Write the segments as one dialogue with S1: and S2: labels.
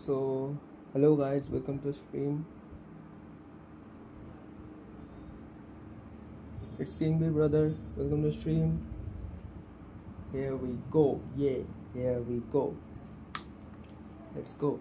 S1: So hello guys, welcome to stream. It's King B brother, welcome to stream. Here we go, yeah, here we go. Let's go.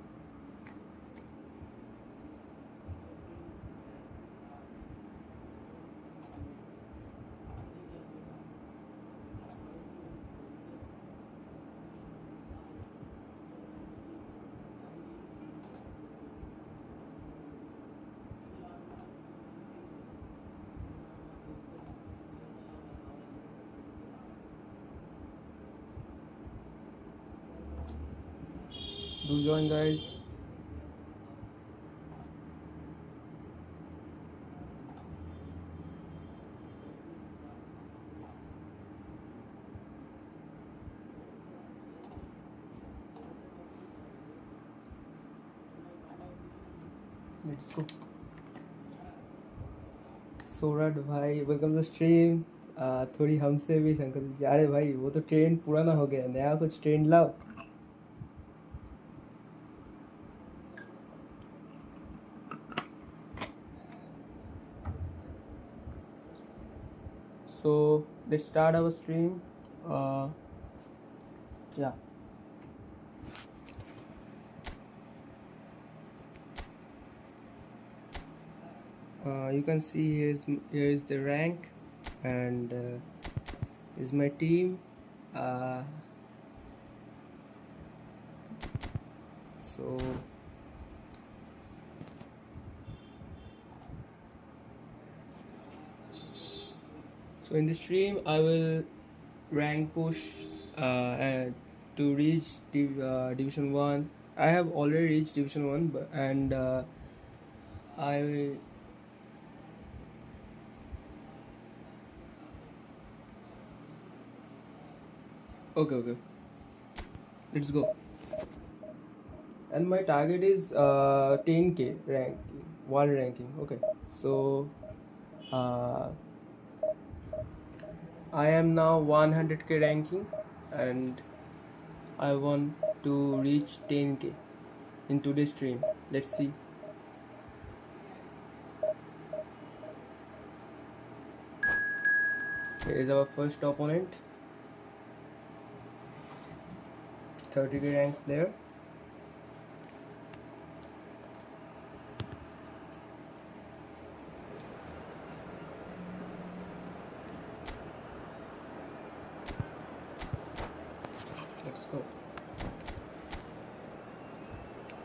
S1: Do join guys. Let's go. Sorath भाई welcome to stream. थोड़ी हमसे भी शंकर जी. अरे भाई वो तो trend पुराना हो गया, नया कुछ ट्रेंड लाओ. So let's start our stream. Yeah. You can see here is the rank, and is my team. So So in the stream I will rank push to reach division 1. I have already reached division 1, but I okay, let's go. And my target is 10k ranking, world ranking. Okay, so I am now 100k ranking, and I want to reach 10k in today's stream. Let's see. Here is our first opponent, 30k ranked player. Let's go.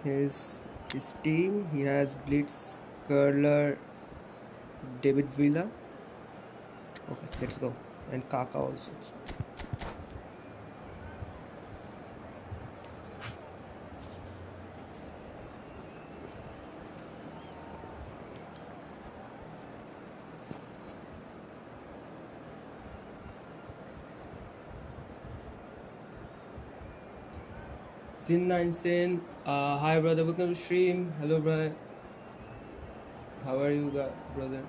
S1: Here's his team. He has Blitz, Curler, David Villa. Okay, let's go. And Kaka also. Sin9Sin, hi brother, welcome to stream. Hello brother. How are you brother?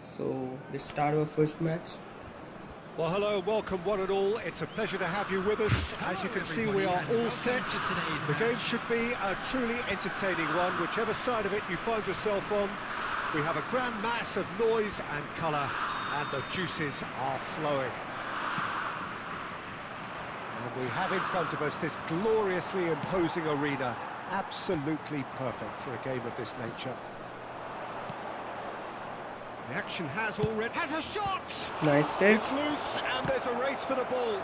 S1: So let's start our first match.
S2: Well, hello, welcome one and all. It's a pleasure to have you with us. As you can see, we are all set. The game should be a truly entertaining one, whichever side of it you find yourself on. We have a grand mass of noise and colour, and the juices are flowing. And we have in front of us this gloriously imposing arena, absolutely perfect for a game of this nature. The action has a shot!
S1: Nice save.
S2: It's loose, and there's a race for the ball.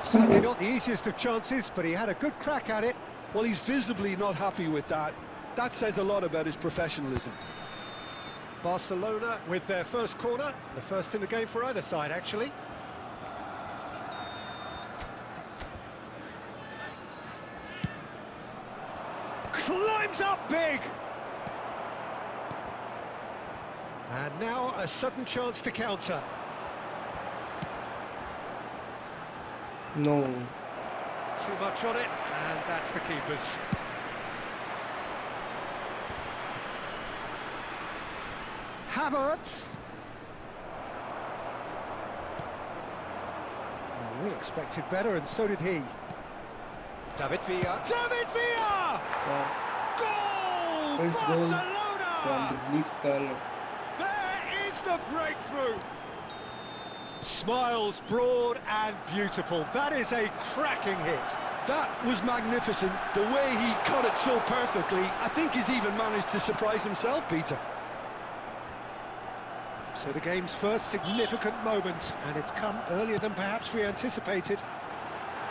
S2: Certainly not the easiest of chances, but he had a good crack at it.
S3: Well, he's visibly not happy with that. That says a lot about his professionalism.
S2: Barcelona with their first corner, the first in the game for either side, actually. Climbs up big! And now a sudden chance to counter.
S1: No.
S2: Too much on it, and that's the keeper's. Havertz. Well, we expected better, and so did he. David Villa. David Villa! Goal!
S1: First
S2: Barcelona!
S1: From the Blitz Curler.
S2: There is the breakthrough! Smiles broad and beautiful. That is a cracking hit.
S3: That was magnificent. The way he cut it so perfectly, I think he's even managed to surprise himself, Peter.
S2: So the game's first significant moment, and it's come earlier than perhaps we anticipated.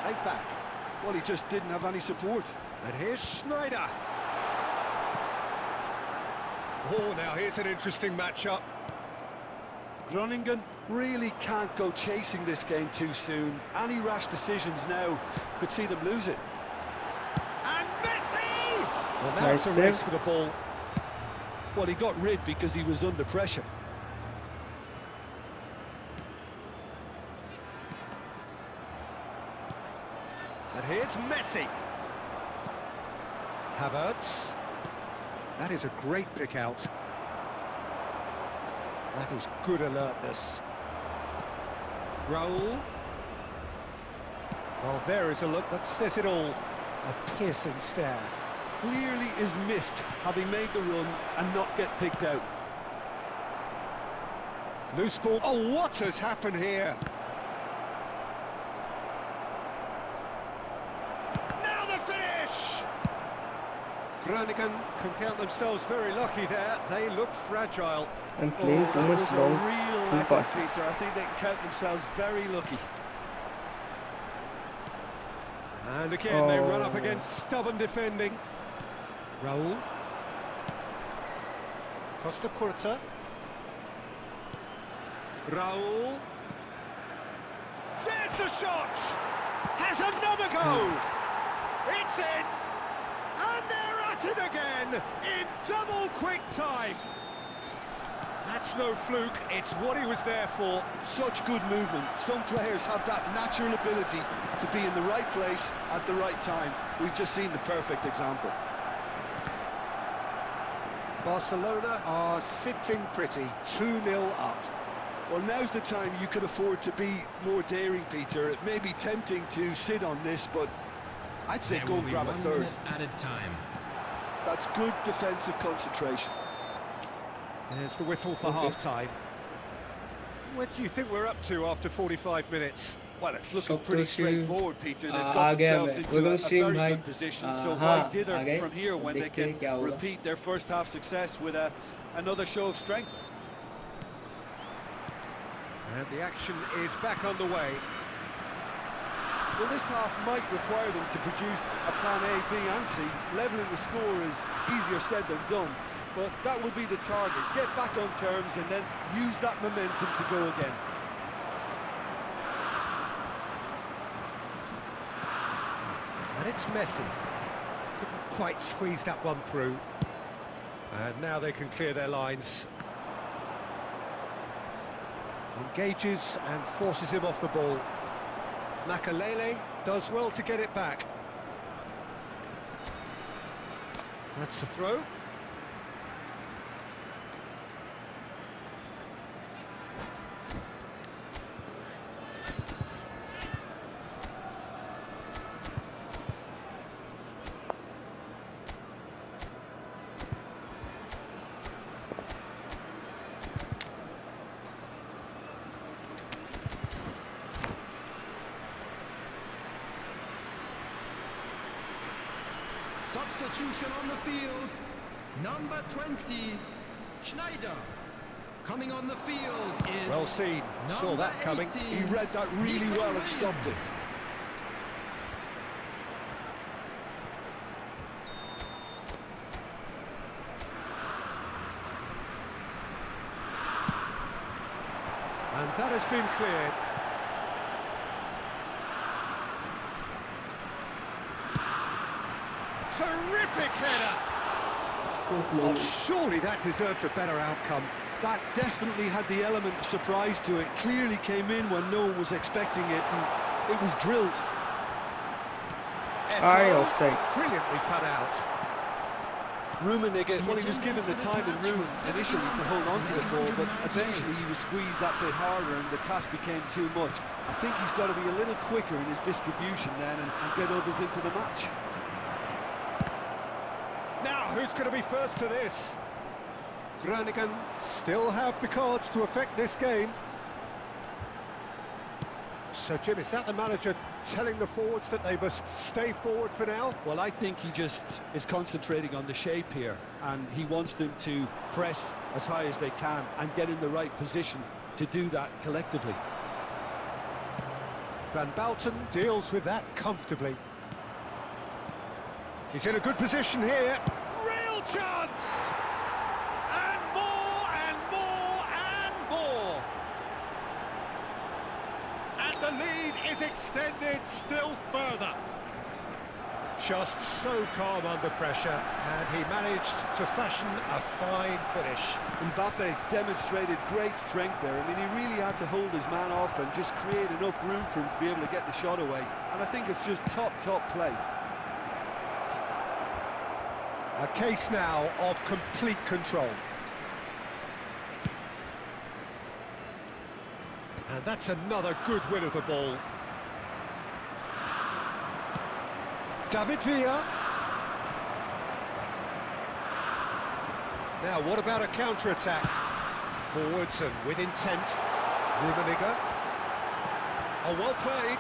S2: Played back.
S3: Well, he just didn't have any support.
S2: And here's Schneider. Oh, now here's an interesting matchup.
S3: Groningen really can't go chasing this game too soon. Any rash decisions now could see them lose it.
S2: And Messi! Well, now
S1: Nice
S2: it's a race
S1: save.
S2: for the ball.
S3: Well, he got rid because he was under pressure.
S2: And here's Messi. Havertz. That is a great pick out. That is good alertness. Raul. Well, there is a look that says it all. A piercing stare.
S3: Clearly is miffed, having made the run and not get picked out.
S2: Loose ball. Oh, what has happened here? Now the finish! Groningen can count themselves very lucky there. They looked fragile.
S1: And playing too
S3: That
S1: much
S3: was a
S1: long
S3: real
S1: through
S3: attack,
S1: passes.
S3: Peter. I think they can count themselves very lucky.
S2: And again, they run up against stubborn defending. Raul. Costa Curta. Raul. There's the shot! Has another go! It's in! And they're at it again, in double quick time! That's no fluke, it's what he was there for.
S3: Such good movement. Some players have that natural ability to be in the right place at the right time. We've just seen the perfect example.
S2: Barcelona are sitting pretty, 2-0 up.
S3: Well, now's the time you could afford to be more daring, Peter. It may be tempting to sit on this, but I'd say go and grab a third.
S4: Added time.
S3: That's good defensive concentration.
S2: There's the whistle for half-time. What do you think we're up to after 45 minutes?
S3: Well, it's looking pretty straightforward, Peter. They've got themselves into a very good position, so why dither from here when they can repeat their first half success with another show of strength?
S2: And the action is back underway.
S3: Well, this half might require them to produce a plan A, B and C. Levelling the score is easier said than done, but that will be the target. Get back on terms and then use that momentum to go again.
S2: And it's Messi. Couldn't quite squeeze that one through. And now they can clear their lines. Engages and forces him off the ball. Makalele does well to get it back. That's the throw.
S4: Substitution on the field, number 20, Schneider. Coming on the field is...
S2: Well seen, saw that coming.
S4: 18.
S3: He read that really well and stopped it.
S2: And that has been cleared. Terrific header! Oh, surely that deserved a better outcome.
S3: That definitely had the element of surprise to it. Clearly came in when no one was expecting it, and it was drilled.
S1: Offside.
S2: Brilliantly cut out.
S3: Rummenigge, well, he was given the time and room initially to hold on to the ball, but eventually he was squeezed that bit harder and the task became too much. I think he's got to be a little quicker in his distribution then and get others into the match.
S2: Now, who's going to be first to this? Groningen still have the cards to affect this game. So, Jim, is that the manager telling the forwards that they must stay forward for now?
S3: Well, I think he just is concentrating on the shape here, and he wants them to press as high as they can and get in the right position to do that collectively.
S2: Van Balten deals with that comfortably. He's in a good position here. Real chance! And more, and more, and more! And the lead is extended still further. Just so calm under pressure, and he managed to fashion a fine finish.
S3: Mbappe demonstrated great strength there. I mean, he really had to hold his man off and just create enough room for him to be able to get the shot away. And I think it's just top play.
S2: A case now of complete control. And that's another good win of the ball. David Villa. Now, what about a counter-attack? Forwards and with intent. Rummenigge. Oh, well played.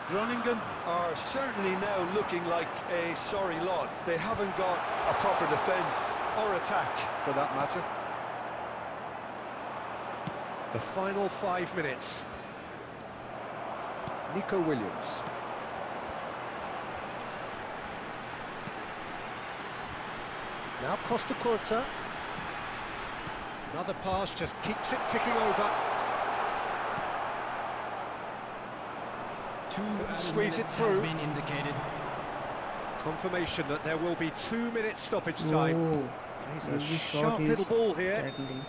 S3: Groningen are certainly now looking like a sorry lot. They haven't got a proper defence or attack, for that matter.
S2: The final 5 minutes. Nico Williams. Now Costa Curta. Another pass just keeps it ticking over. Squeeze it through.
S4: Has been indicated.
S2: Confirmation that there will be 2 minutes stoppage time.
S1: Whoa.
S2: He's a
S1: Really
S2: sharp
S1: short
S2: little
S1: is
S2: ball here.
S1: tackling.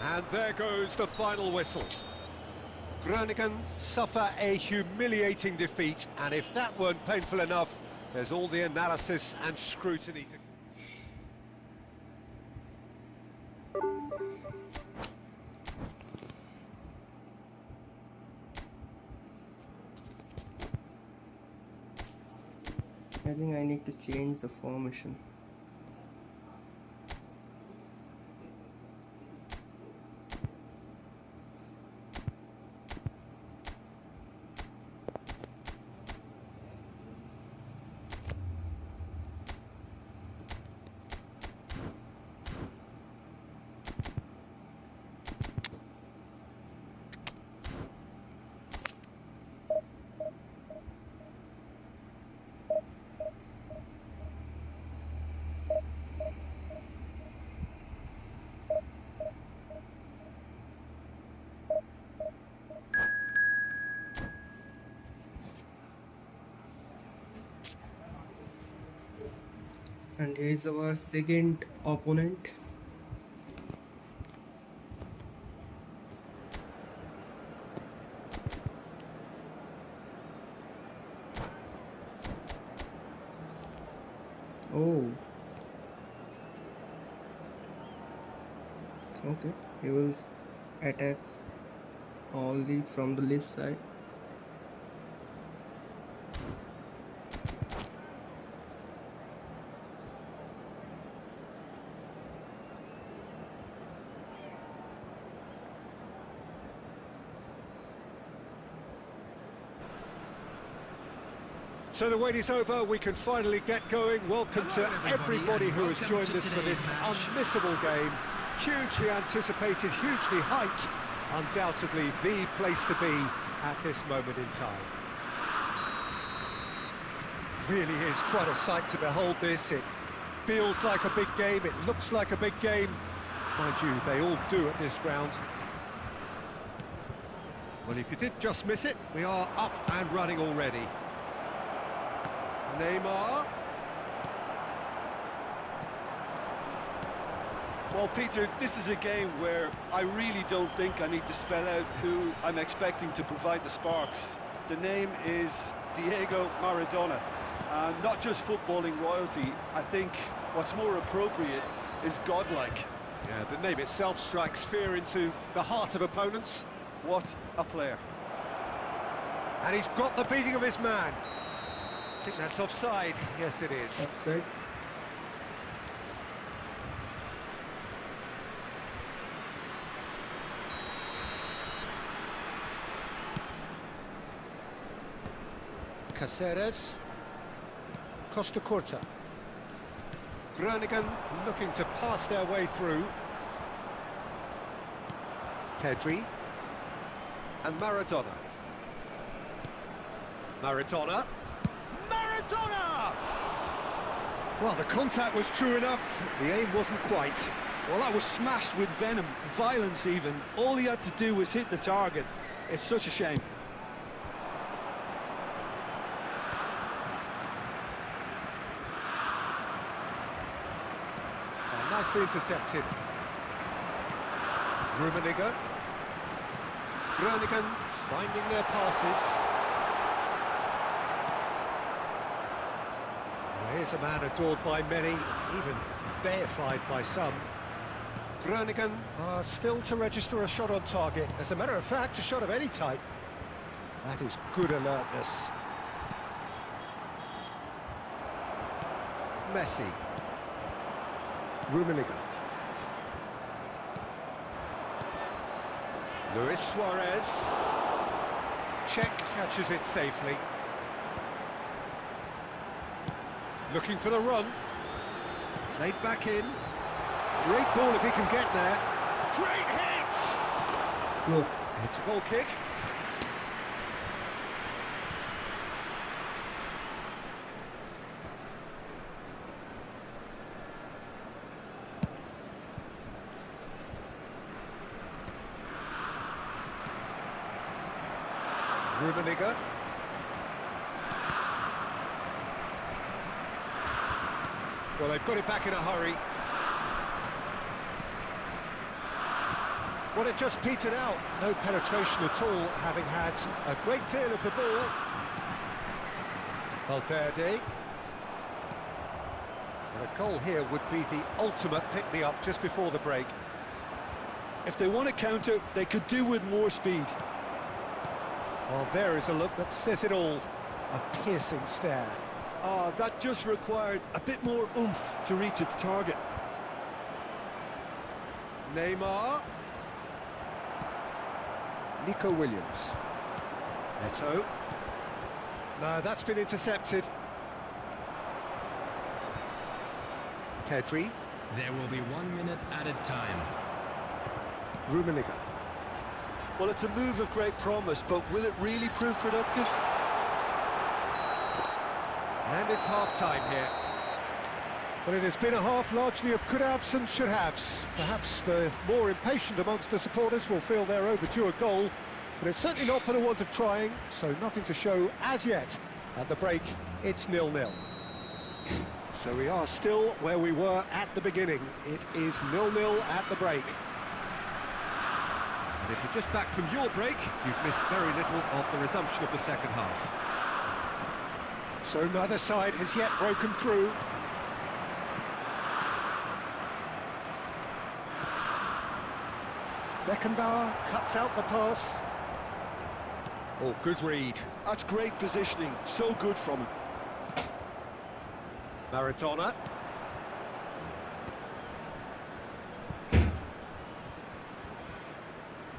S2: And there goes the final whistle. Groningen suffer a humiliating defeat, and if that weren't painful enough, there's all the analysis and scrutiny to...
S1: I think I need to change the formation. And here is our second opponent. Oh. Okay, he will attack only from the left side.
S2: So the wait is over, we can finally get going. Welcome to everybody who has joined us for this unmissable game. Hugely anticipated, hugely hyped. Undoubtedly the place to be at this moment in time. Really is quite a sight to behold this. It feels like a big game, it looks like a big game. Mind you, they all do at this ground. Well, if you did just miss it, we are up and running already. Neymar.
S3: Well, Peter, this is a game where I really don't think I need to spell out who I'm expecting to provide the sparks. The name is Diego Maradona. And not just footballing royalty, I think what's more appropriate is godlike.
S2: Yeah, the name itself strikes fear into the heart of opponents.
S3: What a player.
S2: And he's got the beating of his man. I think that's offside. Yes, it is.
S1: Offside.
S2: Caceres. Costa Curta. Groningen looking to pass their way through. Pedri. And Maradona. Maradona. Maradona! Well, the contact was true enough, the aim wasn't quite.
S3: Well, that was smashed with venom, violence even. All he had to do was hit the target. It's such a shame.
S2: Nicely intercepted. Rummenigge. Groningen finding their passes. Well, here's a man adored by many, even deified by some. Groningen are still to register a shot on target. As a matter of fact, a shot of any type. That is good alertness. Messi. Rummenigge. Luis Suarez. Czech catches it safely. Looking for the run. Played back in. Great ball if he can get there. Great hit!
S1: No.
S2: It's a goal kick. Rummenigge. Well, they've got it back in a hurry. Well, it just petered out. No penetration at all, having had a great deal of the ball. Valverde. And a goal here would be the ultimate pick-me-up just before the break.
S3: If they want to counter, they could do with more speed.
S2: Well, there is a look that says it all. A piercing stare.
S3: Ah, that just required a bit more oomph to reach its target.
S2: Neymar. Nico Williams. Eto. No, that's been intercepted. Pedri.
S4: There will be 1 minute added time.
S2: Rummenigge.
S3: Well, it's a move of great promise, but will it really prove productive?
S2: And it's half-time here. But it has been a half largely of could-haves and should-haves. Perhaps the more impatient amongst the supporters will feel they're overdue a goal, but it's certainly not for the want of trying, so nothing to show as yet. At the break, it's 0-0. So we are still where we were at the beginning. It is 0-0 at the break. And if you're just back from your break, you've missed very little of the resumption of the second half. So neither side has yet broken through. Beckenbauer cuts out the pass. Oh, good read.
S3: That's great positioning, so good from him.
S2: Maradona.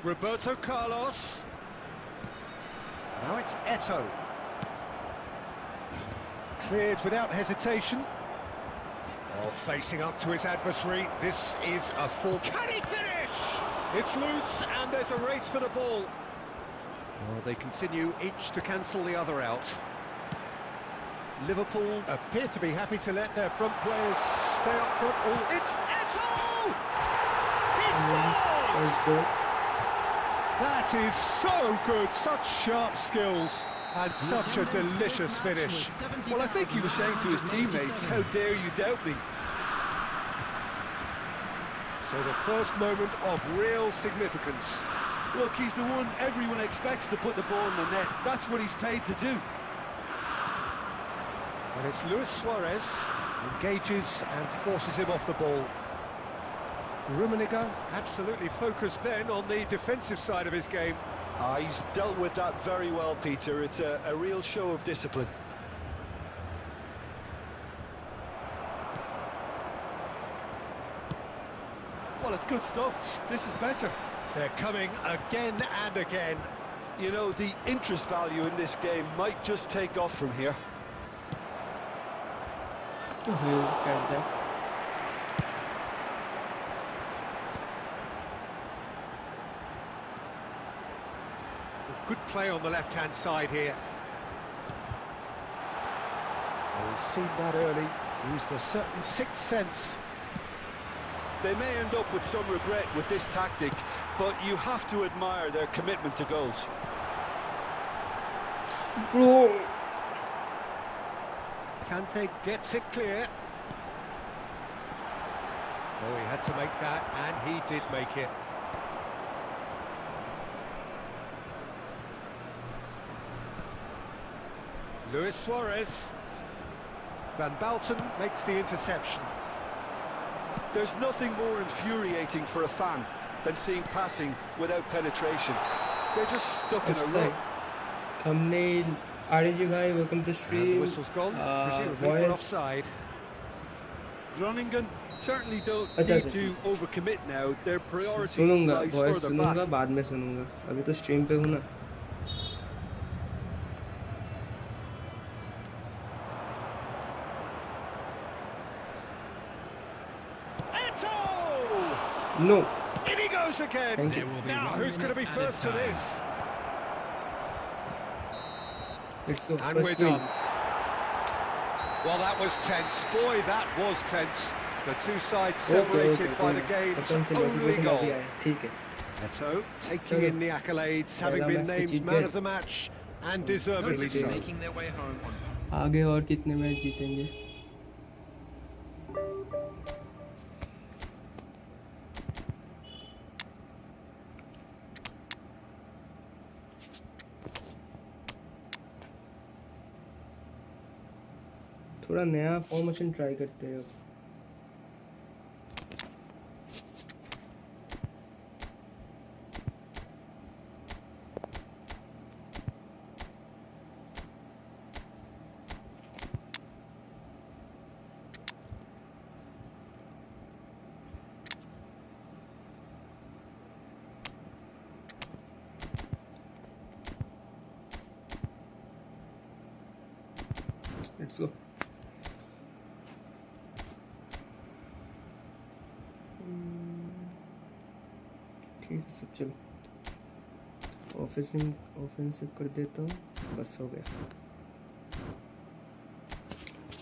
S2: Roberto Carlos. Now it's Eto. Cleared without hesitation. Oh, facing up to his adversary. This is a full... Can he finish? It's loose, and there's a race for the ball. Well, they continue each to cancel the other out. Liverpool appear to be happy to let their front players stay up front. Oh, it's Eto! He scores! That is so good, such sharp skills, and such a delicious finish.
S3: Well, I think he was saying to his teammates, how dare you doubt me?
S2: So the first moment of real significance.
S3: Look, he's the one everyone expects to put the ball in the net. That's what he's paid to do.
S2: And it's Luis Suarez, engages and forces him off the ball. Rummenigge absolutely focused then on the defensive side of his game.
S3: He's dealt with that very well, Peter. It's a real show of discipline. Well, it's good stuff. This is better.
S2: They're coming again and again.
S3: You know, the interest value in this game might just take off from here.
S1: Who catch that?
S2: Good play on the left-hand side here. Well, he's seen that early. Used a certain sixth sense.
S3: They may end up with some regret with this tactic, but you have to admire their commitment to goals.
S1: Bro!
S2: Kante gets it clear. Oh, he had to make that, and he did make it. Luis Suarez. Van Bouten makes the interception.
S3: There's nothing more infuriating for a fan than seeing passing without penetration. They're just stuck in a rut.
S1: Thumbnail. RG guy, welcome to stream.
S2: And the whistle's gone, presumably for offside.
S3: Groningen certainly don't
S1: अच्छा,
S3: need to overcommit now. Their priority
S1: सुनूंगा,
S3: lies
S1: voice
S3: further
S1: सुनूंगा,
S3: back.
S1: बाद में सुनूंगा. अभी तो stream पे हूँ ना.
S2: Eto!
S1: No.
S2: In he goes again.
S1: Thank you.
S2: Now, who's going to be first to this?
S1: Let's go.
S2: And
S1: First
S2: we're
S1: win.
S2: done. Well, that was tense. Boy, that was tense. The two sides separated by the game's only goal.
S1: ठीक है.
S2: Eto taking in the accolades, having been named man of the match And deservedly so.
S4: Making their way home on.
S1: आगे और कितने match जीतेंगे? थोड़ा नया formation try करते हैं. Let's go. ठीक है सब चलो. ऑफेंसिव कर देता हूँ. बस हो गया.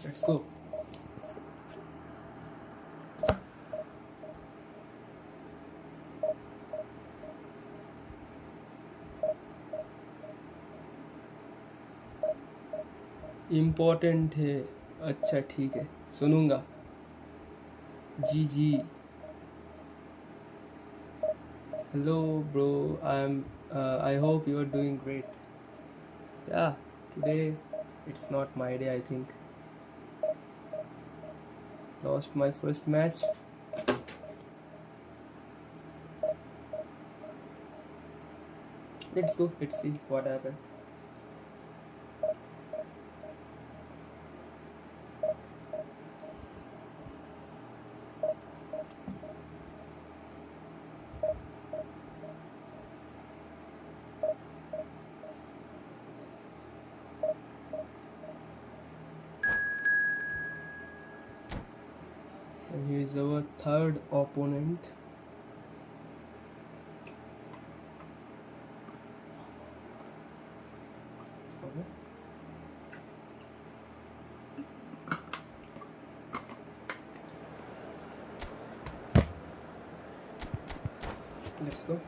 S1: Let's go. इम्पोर्टेंट है. अच्छा ठीक है सुनूंगा. जी. Hello bro, I hope you are doing great. Yeah, today it's not my day, I think. Lost my first match. Let's go, let's see what happened. And he is our third opponent. Okay. Let's go.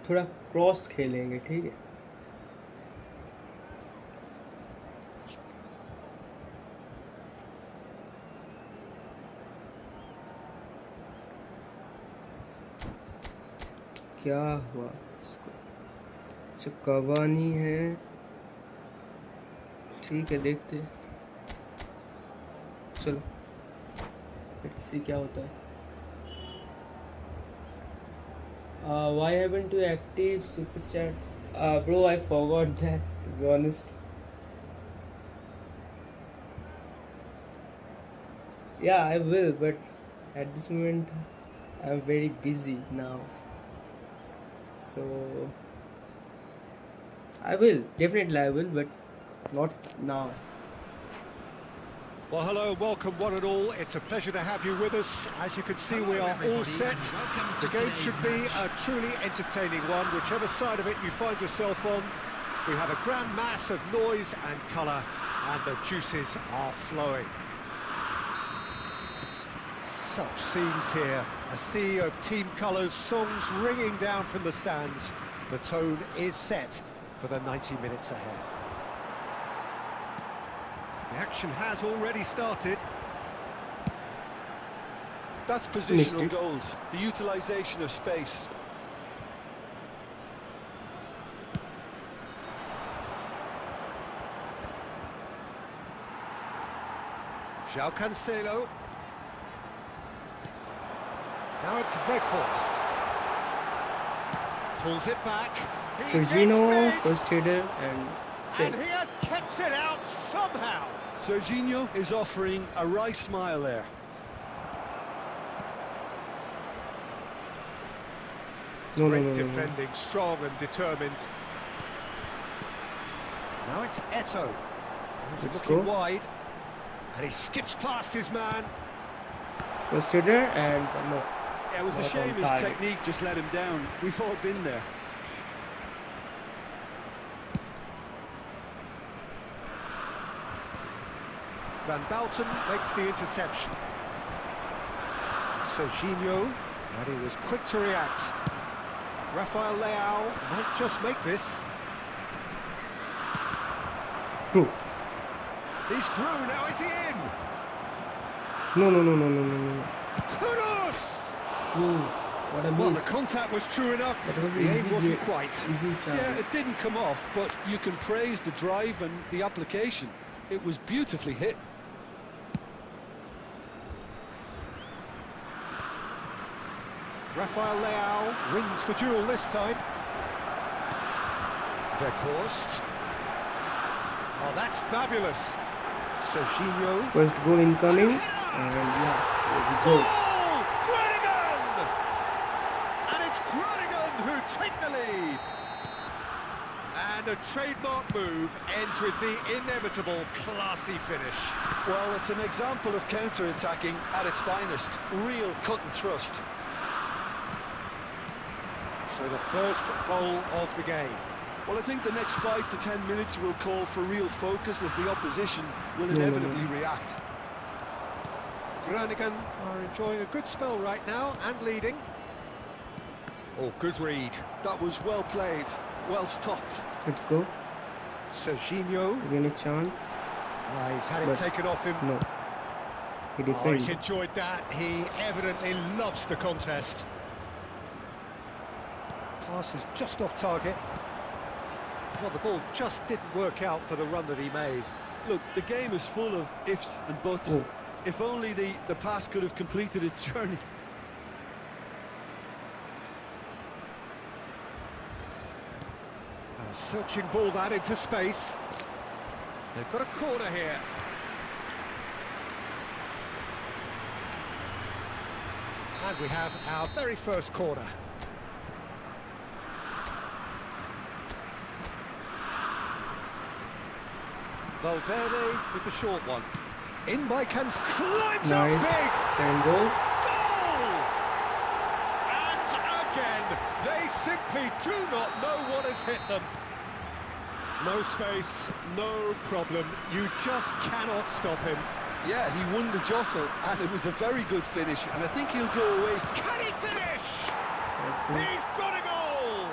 S1: थोड़ा cross खेलेंगे ठीक है. क्या हुआ इसको? अच्छा Cavani है. ठीक है देखते हैं. चलो लेट्स सी क्या होता है. Why haven't you active super chat? Bro, I forgot that, to be honest. Yeah, I will, but at this moment I'm very busy now. So I will, definitely I will, but not now.
S2: Well, hello, welcome one and all. It's a pleasure to have you with us. As you can see, we are all set. The game should be a truly entertaining one, whichever side of it you find yourself on. We have a grand mass of noise and colour, and the juices are flowing. Such scenes here, a sea of team colours, songs ringing down from the stands. The tone is set for the 90 minutes ahead. The action has already started.
S3: That's positional gold, the utilisation of space.
S2: João Cancelo. Now it's Weghorst. Pulls it back.
S1: Sergino, first header and save.
S2: And he has kept it out somehow.
S3: Serginho is offering a wry smile there.
S2: Great defending, strong and determined. Now it's Eto'o. He's looking wide. And he skips past his man.
S1: First header and no.
S3: It was a shame his technique just let him down. We've all been there.
S2: Van Bouten makes the interception. Serginho, and he was quick to react. Rafael Leao might just make this.
S1: True.
S2: He's through, now is he in?
S1: No.
S2: Kudos!
S1: Ooh, what a
S2: Well, the
S1: miss.
S2: contact was true enough,
S1: That was
S2: the
S1: an
S2: aim
S1: easy
S2: wasn't
S1: game.
S2: quite.
S1: Easy
S3: Yeah, it
S1: chance.
S3: didn't come off, but you can praise the drive and the application. It was beautifully hit.
S2: Rafael Leao wins the duel this time. Weghorst. Oh, that's fabulous. Serginho.
S1: First goal incoming, and yeah, there we go.
S2: Goal! Groningen! And it's Groningen who take the lead. And a trademark move ends with the inevitable classy finish.
S3: Well, it's an example of counter-attacking at its finest. Real cut and thrust.
S2: So the first goal of the game.
S3: Well, I think the next 5 to 10 minutes will call for real focus as the opposition will inevitably react.
S2: Groningen are enjoying a good spell right now and leading. Oh, good read.
S3: That was well played, well stopped.
S1: Let's go.
S2: Serginho.
S1: Again a chance.
S2: He's had it
S1: But
S2: taken off him.
S1: No. He
S2: Oh, he's
S1: defends.
S2: enjoyed that. He evidently loves the contest. Pass is just off target. Well, the ball just didn't work out for the run that he made.
S3: Look, the game is full of ifs and buts.
S1: Oh.
S3: If only the pass could have completed its journey.
S2: A searching ball that into space. They've got a corner here. And we have our very first corner. Valverde with the short one. In by Cans, climbs up
S1: Nice.
S2: big!
S1: Second goal.
S2: Goal! And again, they simply do not know what has hit them. No space, no problem. You just cannot stop him.
S3: Yeah, he won the jostle, and it was a very good finish, and I think he'll go away.
S2: Can he finish?
S1: Let's go.
S2: He's got a goal!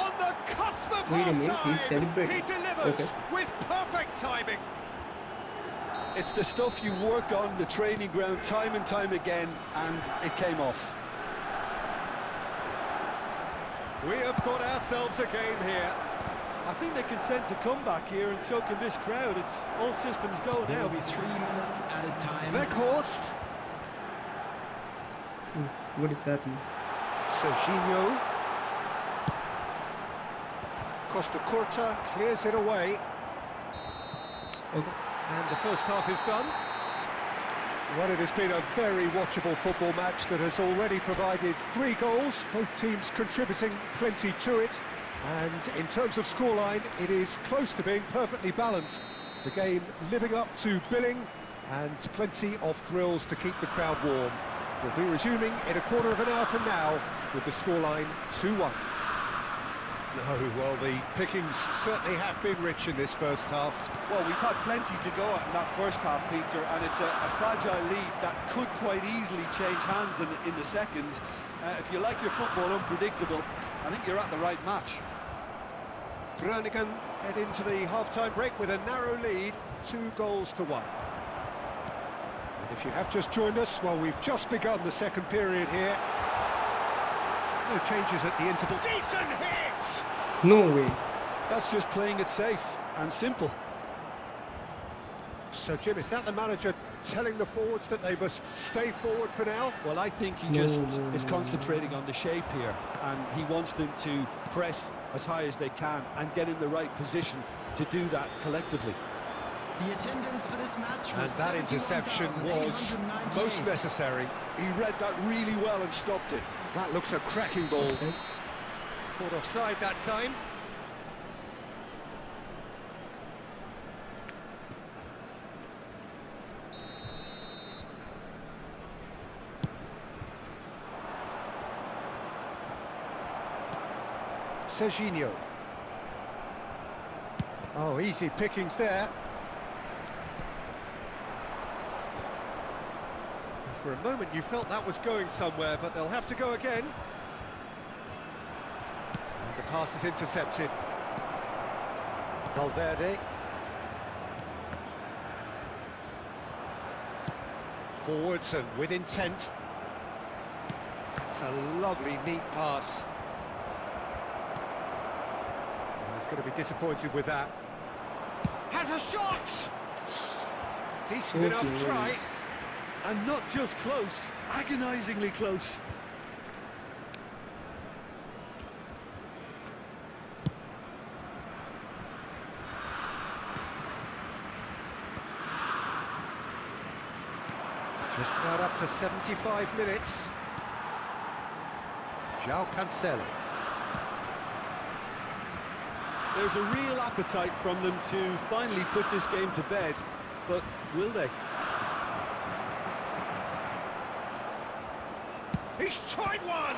S2: On the cusp of
S1: Wait a minute,
S2: half-time,
S1: he's celebrating.
S2: he delivers
S1: Okay.
S2: with perfect timing.
S3: It's the stuff you work on the training ground time and time again, and it came off.
S2: We have got ourselves a game here.
S3: I think they can sense a comeback here, and so can this crowd. It's all systems go
S4: There
S3: now.
S4: will be 3 minutes at a time.
S2: Weghorst,
S1: What is happening?
S2: Serginho, Costa Curta clears it away,
S1: Okay.
S2: and the first half is done. Well, it has been a very watchable football match that has already provided 3 goals, both teams contributing plenty to it. And in terms of scoreline, it is close to being perfectly balanced. The game living up to billing and plenty of thrills to keep the crowd warm. We'll be resuming in a quarter of an hour from now with the scoreline 2-1. No, well, the pickings certainly have been rich in this first half.
S3: Well, we've had plenty to go at in that first half, Peter, and it's a fragile lead that could quite easily change hands in the second. If you like your football unpredictable, I think you're at the right match.
S2: Groningen head into the half-time break with a narrow lead, 2-1. And if you have just joined us, well, we've just begun the second period here. No changes at the interval. Decent hit!
S1: No way.
S3: That's just playing it safe and simple.
S2: So, Jim, is that the manager telling the forwards that they must stay forward for now?
S3: Well, I think he
S1: No,
S3: just
S1: no,
S3: is
S1: no,
S3: concentrating on the shape here, and he wants them to press as high as they can and get in the right position to do that collectively.
S4: The attendance for this match was
S2: And that interception was
S4: 71,898.
S2: most necessary.
S3: He read that really well and stopped it.
S2: That looks a cracking ball.
S1: Offside.
S2: Caught offside that time. Serginho. Oh, easy pickings there. For a moment you felt that was going somewhere, but they'll have to go again. And the pass is intercepted. Valverde. Forwards and with intent. It's a lovely, neat pass. And he's going to be disappointed with that. Has a shot! Decent enough try.
S3: And not just close, agonisingly close.
S2: Just about up to 75 minutes. João Cancelo.
S3: There's a real appetite from them to finally put this game to bed, but will they?
S2: He's tried one!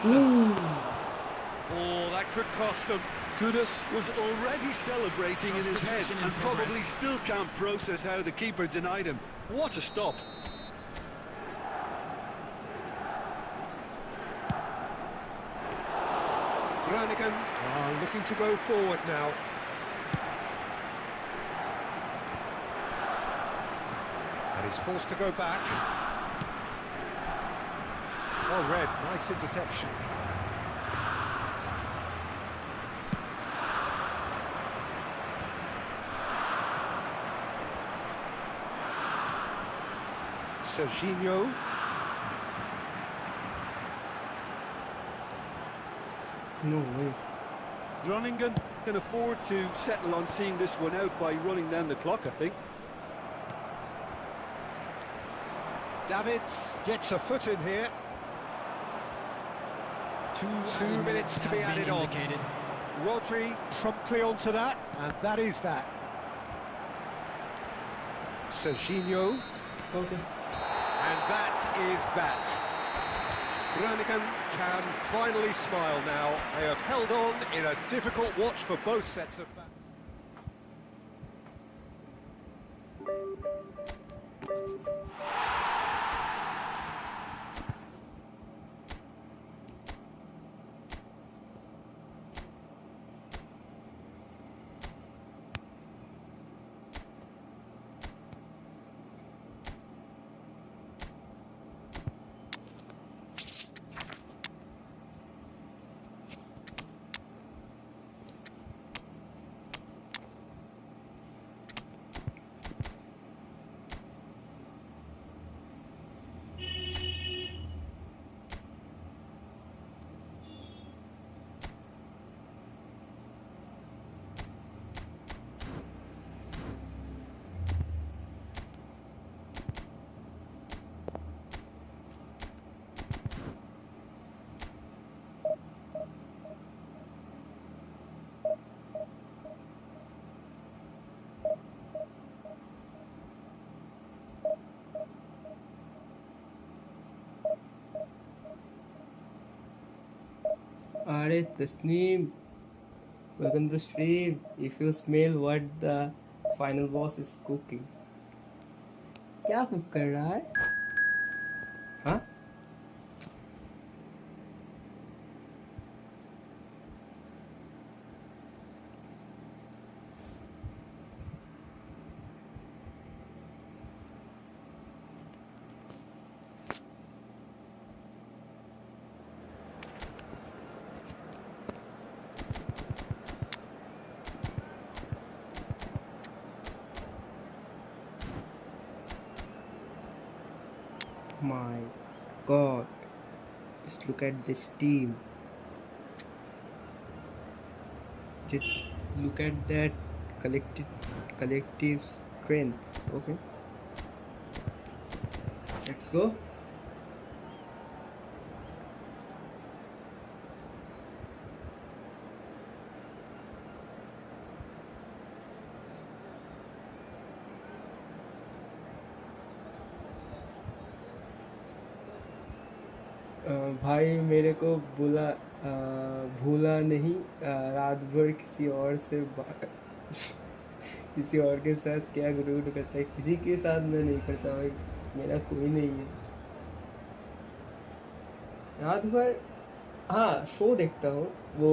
S2: Oh, that could cost them.
S3: Kudus was already celebrating in his head and probably still can't process how the keeper denied him. What a stop!
S2: Groningen are looking to go forward now. And he's forced to go back. Well read, nice interception. Serginho.
S1: No way.
S3: Groningen can afford to settle on seeing this one out by running down the clock, I think.
S2: Davids gets a foot in here. 2 minutes to be added on. Rodri promptly onto that, and that is that. Serginho.
S1: Okay.
S2: And that is that. Groningen can finally smile now. They have held on in a difficult watch for both sets of fans.
S1: Alright, Tasneem, welcome to stream. If you smell what the final boss is cooking, क्या cook कर रहा है? हाँ? My God, just look at this team. Just look at that collective strength. Okay, let's go. भाई मेरे को भूला नहीं, रात भर किसी और से किसी और के साथ क्या गुरूर करता है, किसी के साथ मैं नहीं करता भाई, मेरा कोई नहीं है। रात भर हाँ शो देखता हूँ, वो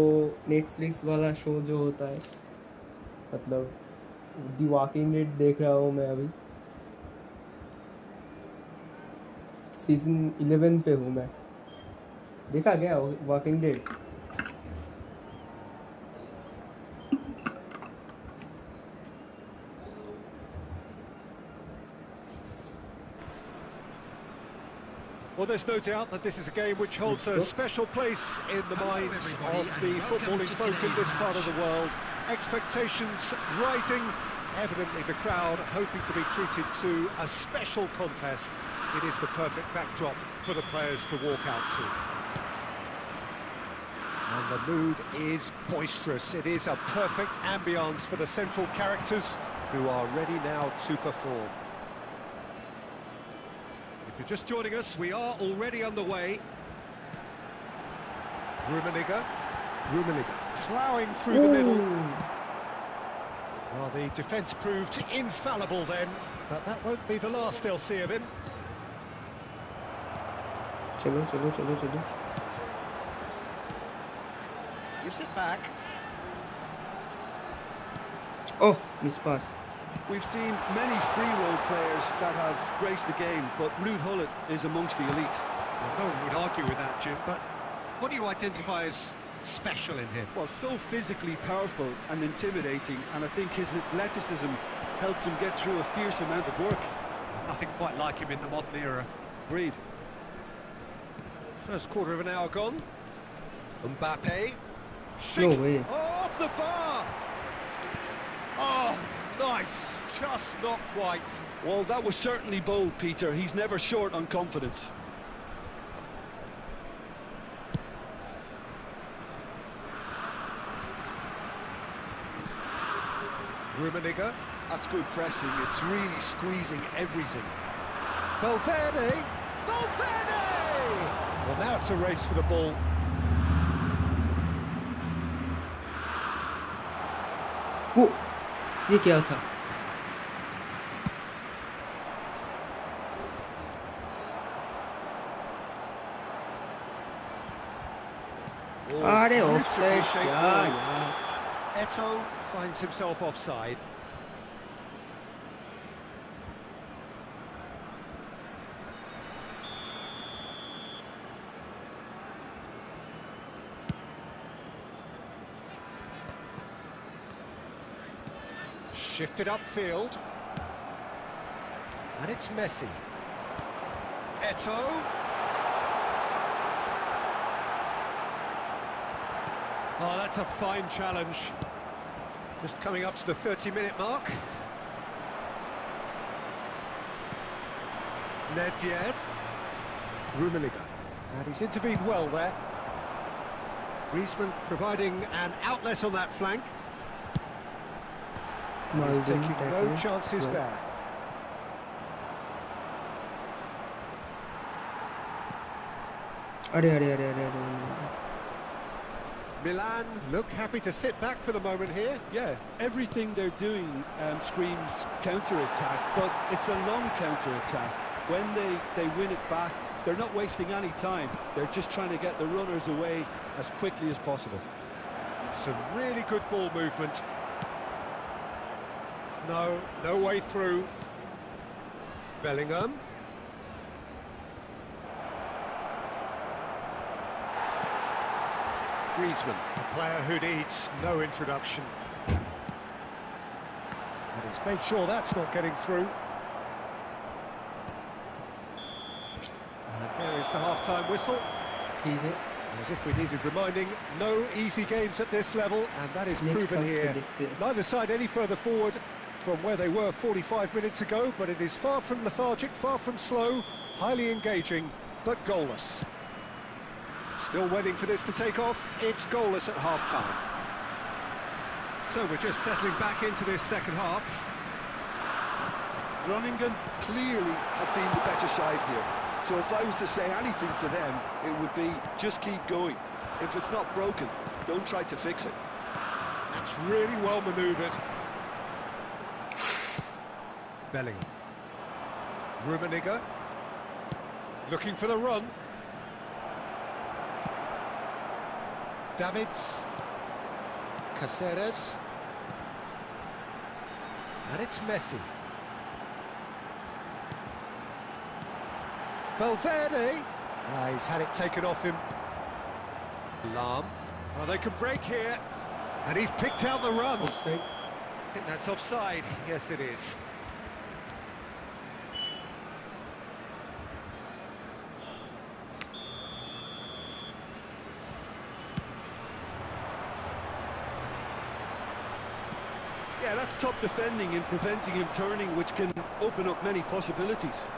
S1: नेटफ्लिक्स वाला शो जो होता है, मतलब दी वॉकिंग डेड देख रहा हूँ मैं अभी। सीजन 11 पे हूँ मैं। देखा क्या walking dead?
S2: Well, there's no doubt that this is a game which holds a special place in the minds of the footballing folk in this part of the world. Expectations rising, evidently the crowd hoping to be treated to a special contest. It is the perfect backdrop for the players to walk out to. And the mood is boisterous. It is a perfect ambience for the central characters who are ready now to perform. If you're just joining us, we are already underway. Rummenigge ploughing through the middle. Well, the defence proved infallible then, but that won't be the last they'll see of him.
S1: चलो।
S2: Gives it back.
S1: Oh, miss pass.
S3: We've seen many free role players that have graced the game, but Ruud Gullit is amongst the elite.
S2: Well, no one would argue with that, Jim, but what do you identify as special in him?
S3: Well, so physically powerful and intimidating, and I think his athleticism helps him get through a fierce amount of work.
S2: Nothing quite like him in the modern era.
S3: Agreed.
S2: First quarter of an hour gone. Mbappe.
S1: No way.
S2: Oh, off the bar! Oh, nice. Just not quite.
S3: Well, that was certainly bold, Peter. He's never short on confidence.
S2: Rummenigge.
S3: That's good pressing. It's really squeezing everything.
S2: Valverde! Well, now it's a race for the ball.
S1: वो ये क्या था? अरे offside क्या यार?
S2: Eto finds himself offside. Shifted upfield. And it's Messi. Eto. Oh, that's a fine challenge. Just coming up to the 30-minute mark. Nedved. Rummenigge. And he's intervened well there. Griezmann providing an outlet on that flank. He's taking no chances there.
S1: अरे
S2: Milan look happy to sit back for the moment here.
S3: Yeah, everything they're doing screams counter-attack, but it's a long counter-attack. When they win it back, they're not wasting any time. They're just trying to get the runners away as quickly as possible.
S2: Some really good ball movement. No way through. Bellingham. Griezmann, a player who needs no introduction. And he's made sure that's not getting through. And there is the half-time whistle. As if we needed reminding, no easy games at this level, and that is proven here. Neither side any further forward from where they were 45 minutes ago, but it is far from lethargic, far from slow, highly engaging, but goalless. Still waiting for this to take off. It's goalless at half-time. So we're just settling back into this second half.
S3: Groningen clearly have been the better side here. So if I was to say anything to them, it would be just keep going. If it's not broken, don't try to fix it.
S2: That's really well manoeuvred. Bellingham. Rummenigge. Looking for the run. Davids. Caceres. And it's Messi. Valverde. He's had it taken off him. Lam. Oh, they could break here. And he's picked out the run.
S1: Offside.
S2: I think that's offside. Yes, it is.
S3: Yeah, that's top defending and preventing him turning, which can open up many possibilities.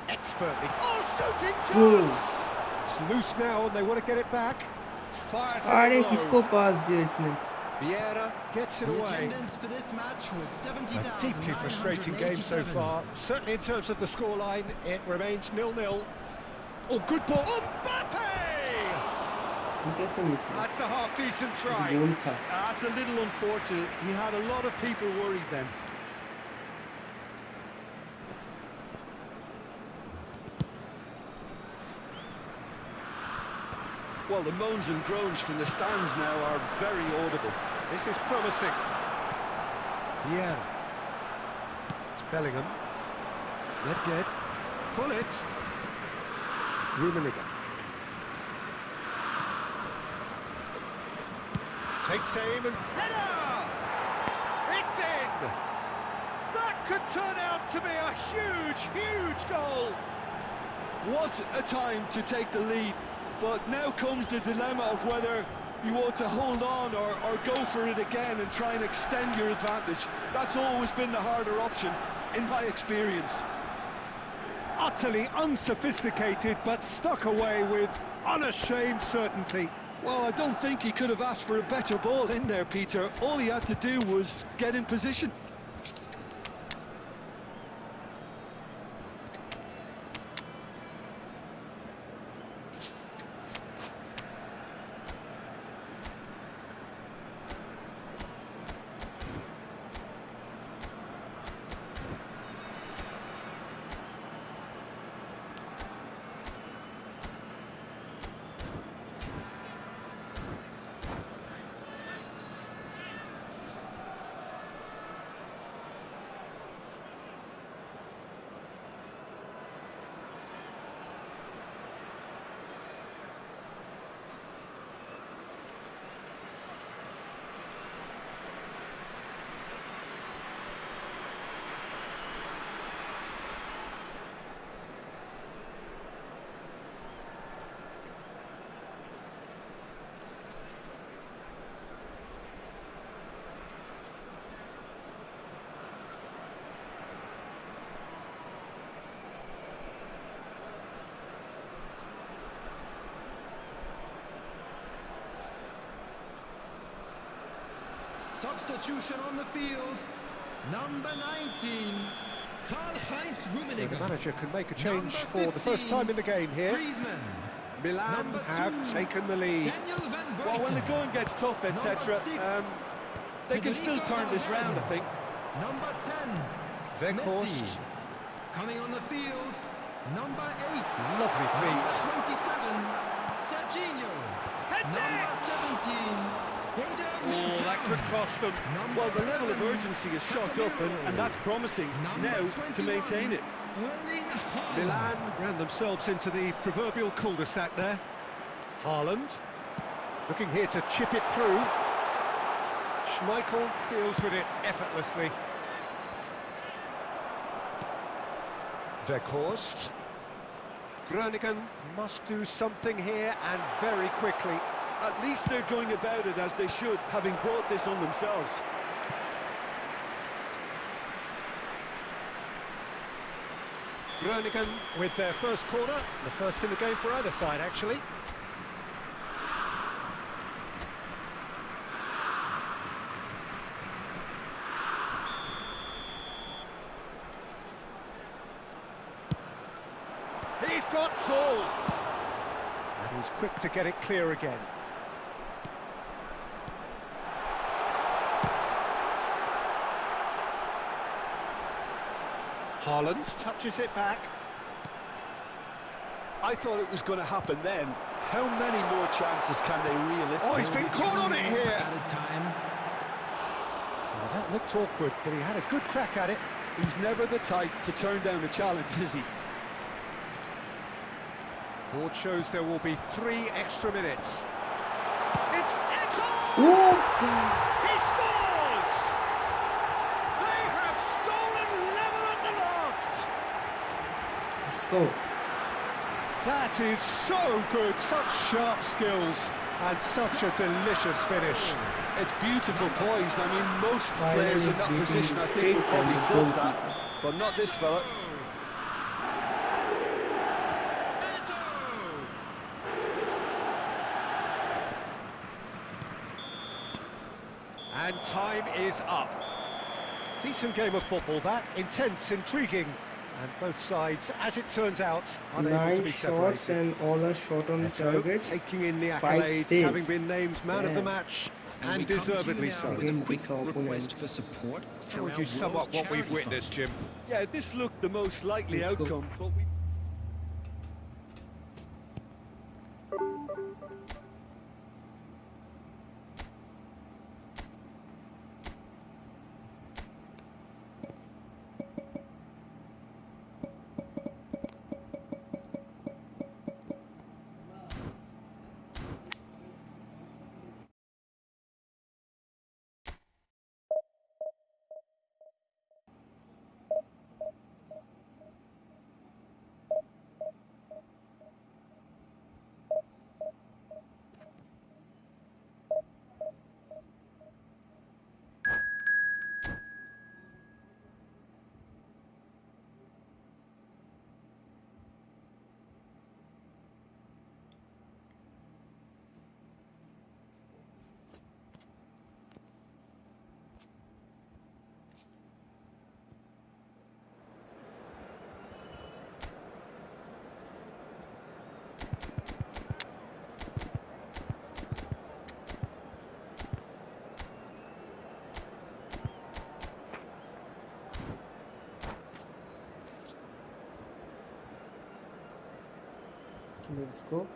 S2: Expertly. Oh, shooting
S1: Boom.
S2: chance! It's loose now and they want to get it back. Fires
S1: अरे
S2: it
S1: किसको
S2: low.
S1: पास दिया इसने?
S2: Vieira gets it
S4: The
S2: away.
S4: attendance for this match was
S2: A deeply frustrating game so
S4: 70,987.
S2: far. Certainly in terms of the scoreline, it remains 0-0. Oh, good ball. Mbappe!
S1: ये कैसे miss हुआ?
S2: That's a half-decent try.
S1: गोल था.
S3: That's a little unfortunate. He had a lot of people worried then. Well, the moans and groans from the stands now are very audible.
S2: This is promising. Yeah. It's Bellingham. Nedved. Gullit. Rummenigge. Takes aim and header! It's in! That could turn out to be a huge, huge goal!
S3: What a time to take the lead. But now comes the dilemma of whether you want to hold on or go for it again and try and extend your advantage. That's always been the harder option, in my experience.
S2: Utterly unsophisticated, but stuck away with unashamed certainty.
S3: Well, I don't think he could have asked for a better ball in there, Peter. All he had to do was get in position.
S4: Substitution on the field. Number 19, Karl-Heinz
S2: So
S4: Rummenigge.
S2: the manager can make a change
S4: Number
S2: for the first
S4: 15,
S2: time in the game here.
S4: Griezmann.
S2: Milan
S4: Number
S2: have
S4: 2,
S2: taken the lead.
S4: Daniel Van
S3: Well, when the
S4: Breuten.
S3: going gets tough, etc.,
S4: Number 6,
S3: they can still turn this round, I think.
S4: Number 10,
S2: Weghorst.
S4: Messi. Coming on the field, number 8,
S2: Lovely feet.
S4: number 27, Serginho. Number 17, Hayder
S2: Oh, that could cost them.
S4: Number
S3: Well, the level of
S4: 11,
S3: urgency is shot up, and that's promising
S4: Number
S3: now to
S4: 21,
S3: maintain it.
S4: Erling Haaland.
S2: Milan ran themselves into the proverbial cul-de-sac there. Haaland looking here to chip it through. Schmeichel deals with it effortlessly. Weghorst. Groningen must do something here and very quickly.
S3: At least they're going about it as they should, having brought this on themselves.
S2: Groningen with their first corner, the first in the game for either side actually. He's got tall. And he's quick to get it clear again. Haaland touches it back.
S3: I thought it was going to happen then. How many more chances can they realistically?
S2: Oh, he's been caught on it here.
S4: Added time.
S2: Well, that looked awkward, but he had a good crack at it.
S3: He's never the type to turn down a challenge, is he?
S2: Board shows there will be 3 extra minutes. It's Eto! He scores! They have stolen level at the last!
S1: Let's go.
S2: That is so good, such sharp skills and such a delicious finish.
S3: It's beautiful poise. I mean, most
S1: Finally
S3: players in that
S1: beating
S3: position, I
S1: straight
S3: think, would probably
S1: and
S3: fluff
S1: goal.
S3: that, but not this fella.
S2: And time is up. Decent game of football that, intense, intriguing, and both sides, as it turns out, unable to
S1: 9
S2: be
S1: shots
S2: separated.
S1: and all are shot on
S2: Eto
S1: target.
S2: taking in the
S1: 5
S2: accolades,
S1: saves.
S2: having been named man of the
S1: Yeah.
S2: match,
S4: And
S2: and
S4: we come to you
S2: deservedly
S4: now
S2: so.
S4: with a
S1: Against
S4: quick
S1: this opponent.
S4: request for support
S2: How
S4: for
S2: would
S4: our
S2: you sum
S4: World
S2: up what we've
S4: Charity
S2: witnessed, Jim?
S3: Yeah, this looked the most likely
S1: Let's go.
S3: outcome, but we...
S1: Let's go.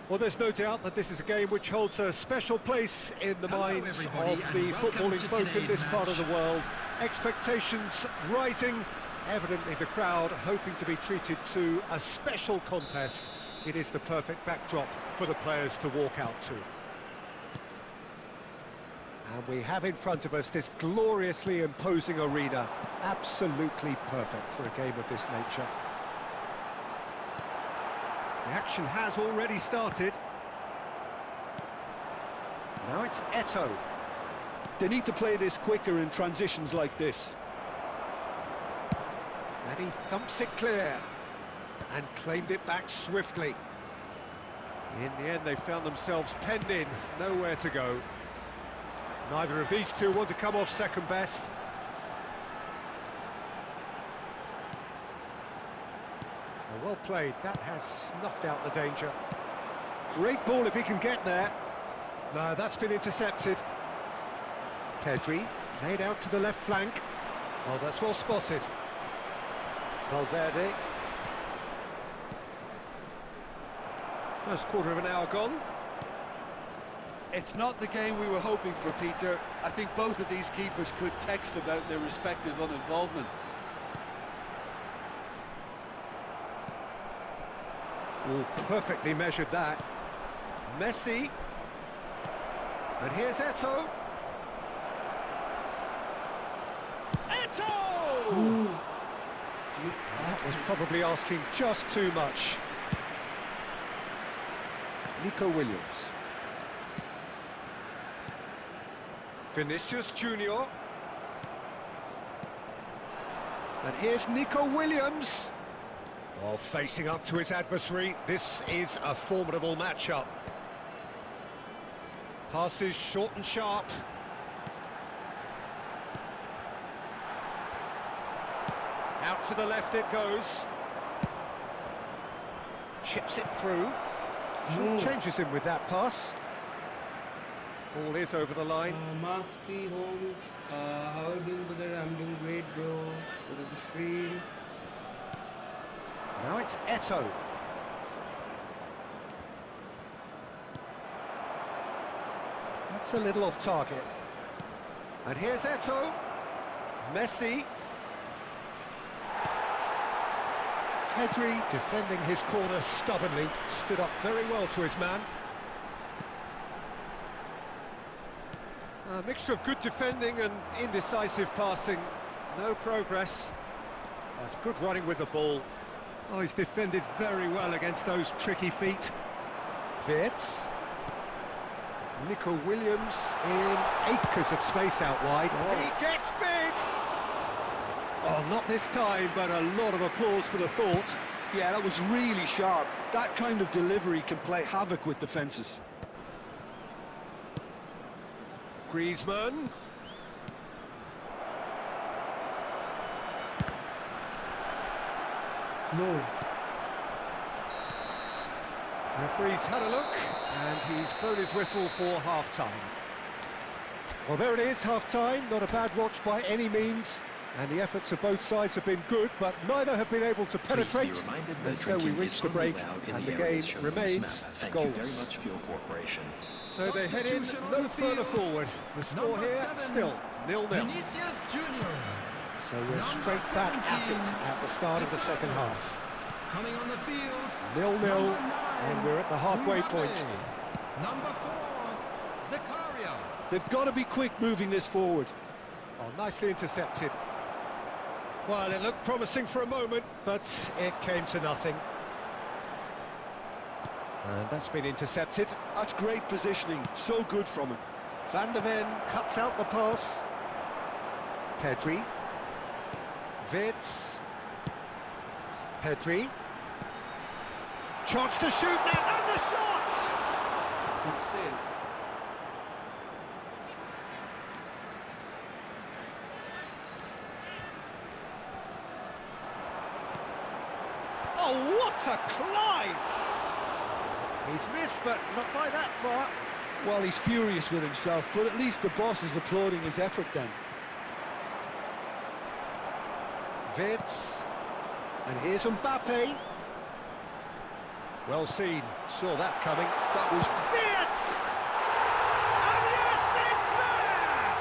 S2: Well, there's no doubt that this is a game which holds a special place in the
S4: Hello,
S2: minds
S4: everybody,
S2: of the
S4: and welcome
S2: footballing
S4: to
S2: folk in
S4: today's
S2: this part of the
S4: match.
S2: world. Expectations rising, evidently the crowd hoping to be treated to a special contest. It is the perfect backdrop for the players to walk out to. And we have in front of us this gloriously imposing arena, absolutely perfect for a game of this nature. The action has already started. Now it's Eto.
S3: They need to play this quicker in transitions like this.
S2: And he thumps it clear. And claimed it back swiftly. In the end, they found themselves penned in, nowhere to go. Neither of these two want to come off second best. Well played, that has snuffed out the danger. Great ball if he can get there. No, that's been intercepted. Pedri, laid out to the left flank. Well, that's well spotted. Valverde. First quarter of an hour gone.
S3: It's not the game we were hoping for, Peter. I think both of these keepers could text about their respective uninvolvement.
S2: Oh, perfectly measured that. Messi. And here's Eto. Eto!
S1: Ooh.
S2: That was probably asking just too much. Nico Williams. Vinicius Junior. And here's Nico Williams. Oh, facing up to his adversary, this is a formidable matchup. Passes short and sharp. Out to the left it goes. Chips it through. Short changes him with that pass. Ball is over the line.
S1: Mark C. Holmes, how are you doing, brother? I'm doing great, bro. Welcome to the stream.
S2: Now it's Eto. That's a little off target. And here's Eto. Messi. Pedri defending his corner stubbornly. Stood up very well to his man. A mixture of good defending and indecisive passing. No progress. That's good running with the ball. Oh, he's defended very well against those tricky feet. Wirtz. Nico Williams in acres of space out wide. Oh. He gets big! Oh, not this time, but a lot of applause for the thought.
S3: Yeah, that was really sharp. That kind of delivery can play havoc with defences.
S2: Griezmann.
S1: No.
S2: Referee's had a look, and he's blown his whistle for half-time. Well, there it is, half-time. Not a bad watch by any means, and the efforts of both sides have been good, but neither have been able to penetrate. And so we reach the break, and the game remains goalless. So they head in no further forward. The score here, still 0-0. So we're straight back at it at the start of the second half.
S4: Coming on the field,
S2: 0-0, and we're at the halfway point.
S4: Number 4, Zakaria.
S3: They've got to be quick moving this forward.
S2: Oh, nicely intercepted. Well, it looked promising for a moment, but it came to nothing. And that's been intercepted.
S3: That's great positioning, so good from him.
S2: Van der Ven cuts out the pass. Pedri. Wirtz. Pedri. Chance to shoot now, and the shot!
S1: Good save.
S2: Oh, what a climb! He's missed, but not by that far.
S3: Well, he's furious with himself, but at least the boss is applauding his effort then.
S2: Wirtz. And here's Mbappe. Well seen, saw that coming.
S3: That was...
S2: Wirtz! And yes, it's there!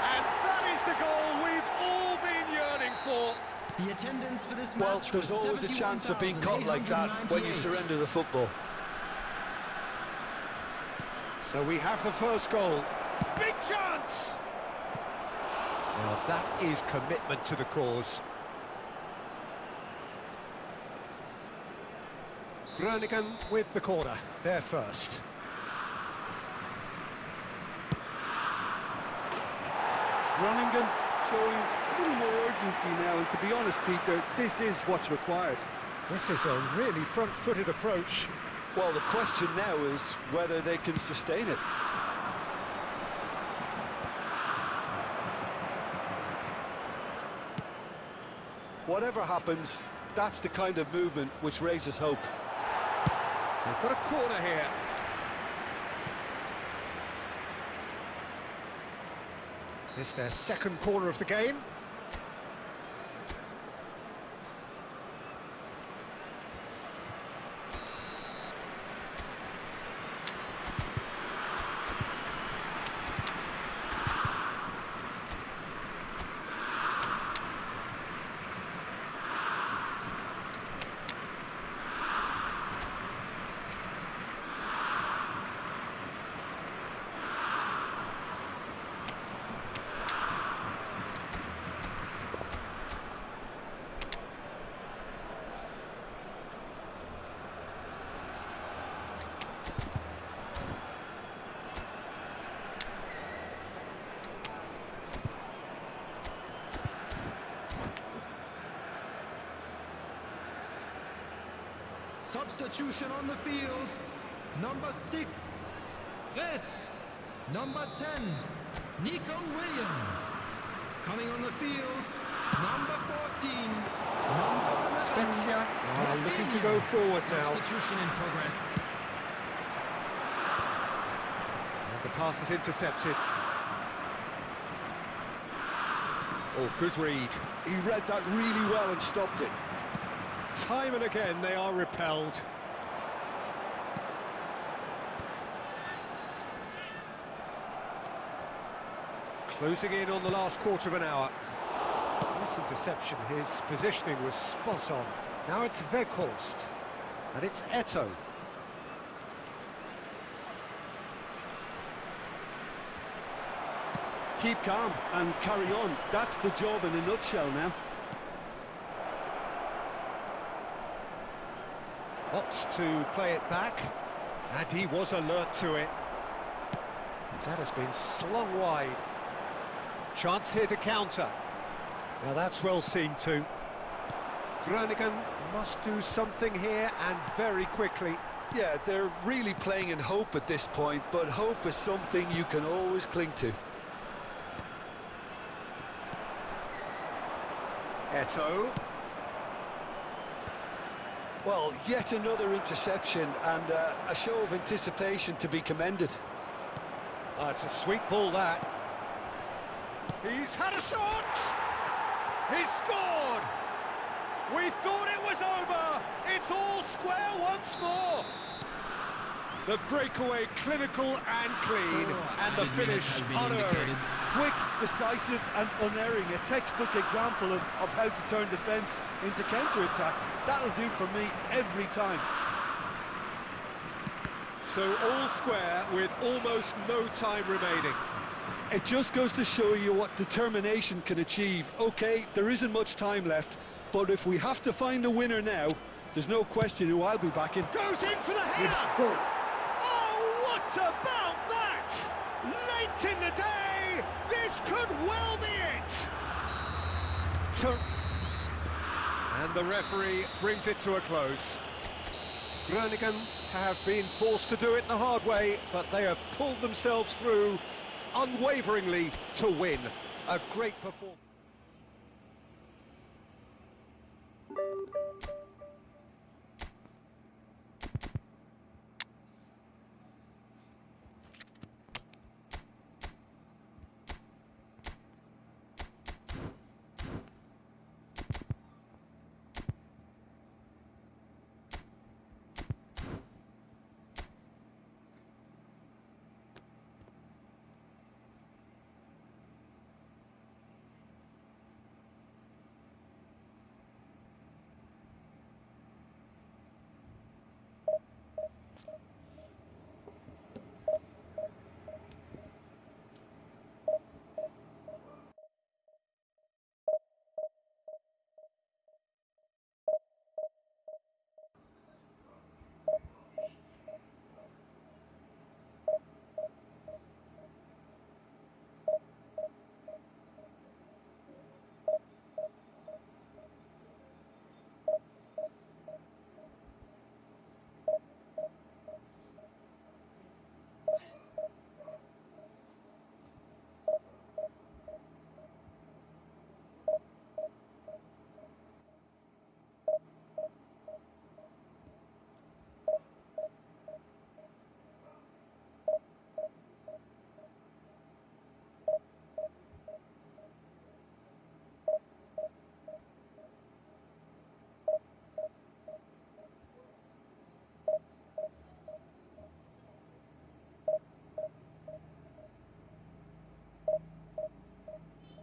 S2: And that is the goal we've all been yearning for.
S4: The attendance for this
S3: Well,
S4: match
S3: there's
S4: was
S3: always a chance of being caught like that when you
S4: 71,898.
S3: surrender the football.
S2: So we have the first goal. Big chance! Well, that is commitment to the cause. Groningen with the corner, there first.
S3: Groningen showing a little more urgency now, and to be honest, Peter, this is what's required.
S2: This is a really front-footed approach.
S3: Well, the question now is whether they can sustain it. Whatever happens, that's the kind of movement which raises hope.
S2: We've got a corner here. This is their second corner of the game.
S4: Substitution on the field. Number 6, Wirtz. Number 10, Nico Williams. Coming on the field, number 14, number 11.
S2: Spezia are looking to go forward now.
S4: Substitution in progress.
S2: The The pass is intercepted. Oh, good read.
S3: He read that really well and stopped it.
S2: Time and again they are repelled. Closing in on the last quarter of an hour. This interception, his positioning was spot on. Now it's Weghorst, and it's Eto'o.
S3: Keep calm and carry on. That's the job in a nutshell now.
S2: Opts to play it back, and he was alert to it. That has been slung wide. Chance here to counter. Now that's well seen too. Groningen must do something here, and very quickly.
S3: Yeah, they're really playing in hope at this point, but hope is something you can always cling to.
S2: Eto'o.
S3: Well, yet another interception and a show of anticipation to be commended.
S2: It's a sweet ball, that. He's had a shot! He's scored! We thought it was over! It's all square once more! The breakaway clinical and clean, and the finish unerring.
S3: Quick, decisive and unerring. A textbook example of how to turn defence into counter-attack. That'll do for me every time.
S2: So all square with almost no time remaining.
S3: It just goes to show you what determination can achieve. OK, there isn't much time left, but if we have to find a winner now, there's no question who I'll be backing.
S2: Goes in for the header!
S1: Let's go!
S2: Oh, what about that? Late in the day, this could well be it! And the referee brings it to a close. Groningen have been forced to do it the hard way, but they have pulled themselves through unwaveringly to win. A great performance.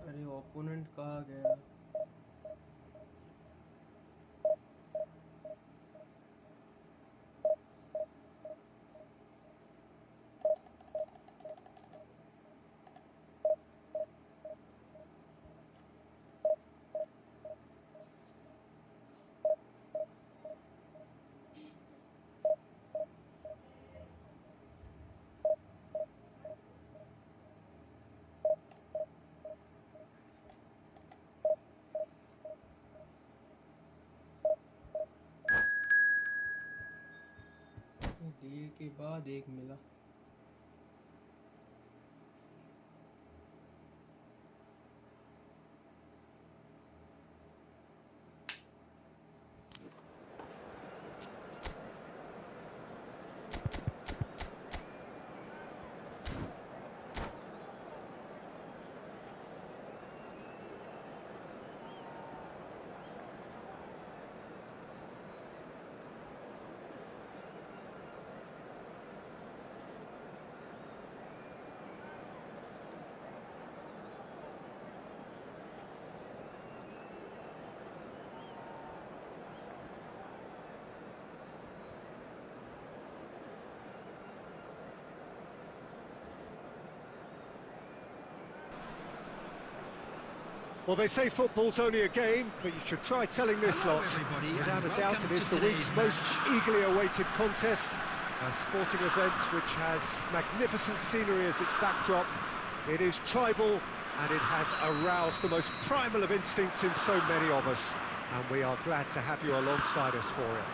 S1: अरे opponent कहाँ गया? दिए के बाद एक मिला.
S2: Well, they say football's only a game, but you should try telling this
S4: Hello,
S2: lot.
S4: everybody,
S2: Without
S4: and
S2: a doubt,
S4: welcome
S2: it is
S4: to
S2: the week's
S4: today's
S2: most
S4: match.
S2: eagerly awaited contest. A sporting event which has magnificent scenery as its backdrop. It is tribal, and it has aroused the most primal of instincts in so many of us. And we are glad to have you alongside us for it.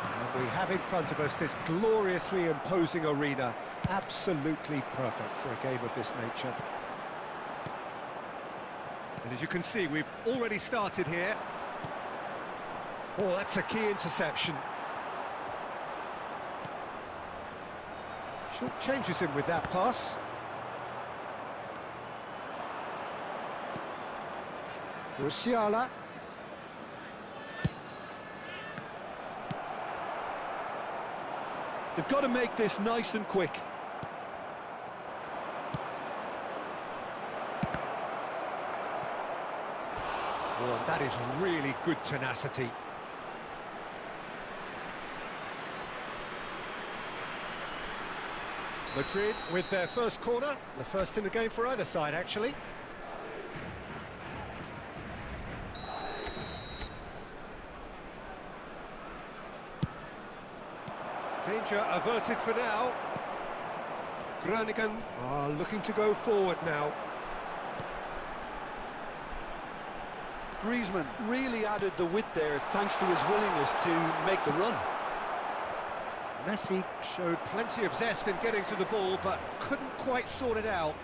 S2: And we have in front of us this gloriously imposing arena. Absolutely perfect for a game of this nature. And as you can see, we've already started here. Oh, that's a key interception. Short changes him with that pass. Musiala.
S3: They've got to make this nice and quick.
S2: Oh, that is really good tenacity. Madrid with their first corner, the first in the game for either side, actually. Danger averted for now. Groningen are looking to go forward now.
S3: Griezmann really added the width there thanks to his willingness to make the run.
S2: Messi showed plenty of zest in getting to the ball, but couldn't quite sort it out.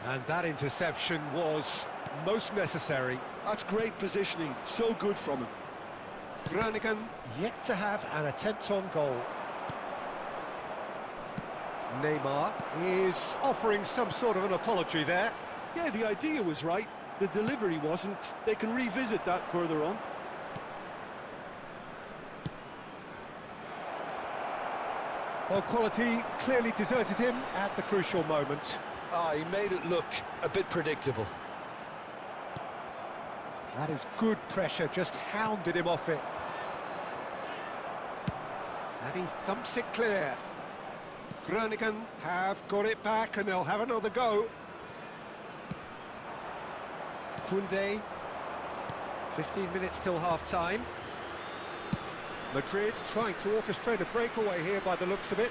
S2: And that interception was most necessary.
S3: That's great positioning, so good from him.
S2: Groningen yet to have an attempt on goal. Neymar is offering some sort of an apology there.
S3: Yeah, the idea was right, the delivery wasn't. They can revisit that further on.
S2: Well, quality clearly deserted him at the crucial moment.
S3: He made it look a bit predictable.
S2: That is good pressure, just hounded him off it. And he thumps it clear. Groningen have got it back and they'll have another go. Koundé, 15 minutes till half-time. Madrid trying to orchestrate a breakaway here by the looks of it.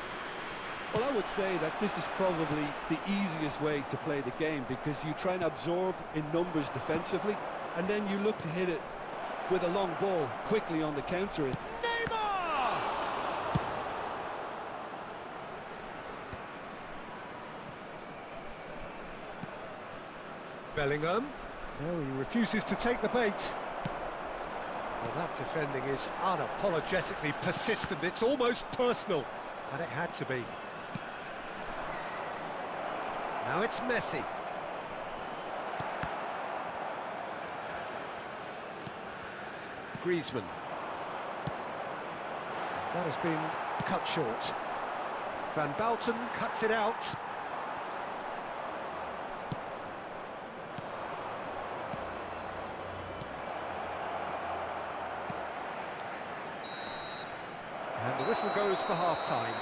S3: Well, I would say that this is probably the easiest way to play the game because you try and absorb in numbers defensively and then you look to hit it with a long ball quickly on the counter. It.
S2: Neymar! Bellingham. No, he refuses to take the bait. Well, that defending is unapologetically persistent. It's almost personal, and it had to be. Now it's Messi. Griezmann. That has been cut short. Van Bouten cuts it out. And the whistle goes for half-time.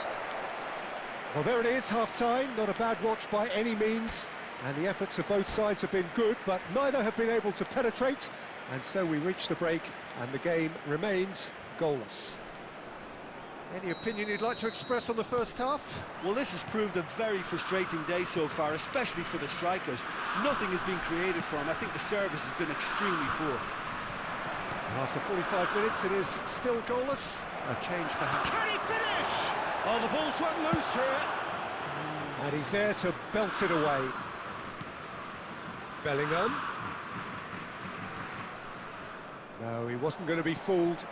S2: Well, there it is, half-time. Not a bad watch by any means. And the efforts of both sides have been good, but neither have been able to penetrate. And so we reach the break, and the game remains goalless. Any opinion you'd like to express on the first half?
S5: Well, this has proved a very frustrating day so far, especially for the strikers. Nothing has been created for them. I think the service has been extremely poor.
S2: After 45 minutes, it is still goalless. A change perhaps.
S3: Can he finish? Oh, the ball's run loose here.
S2: And he's there to belt it away. Bellingham. No, he wasn't going to be fooled.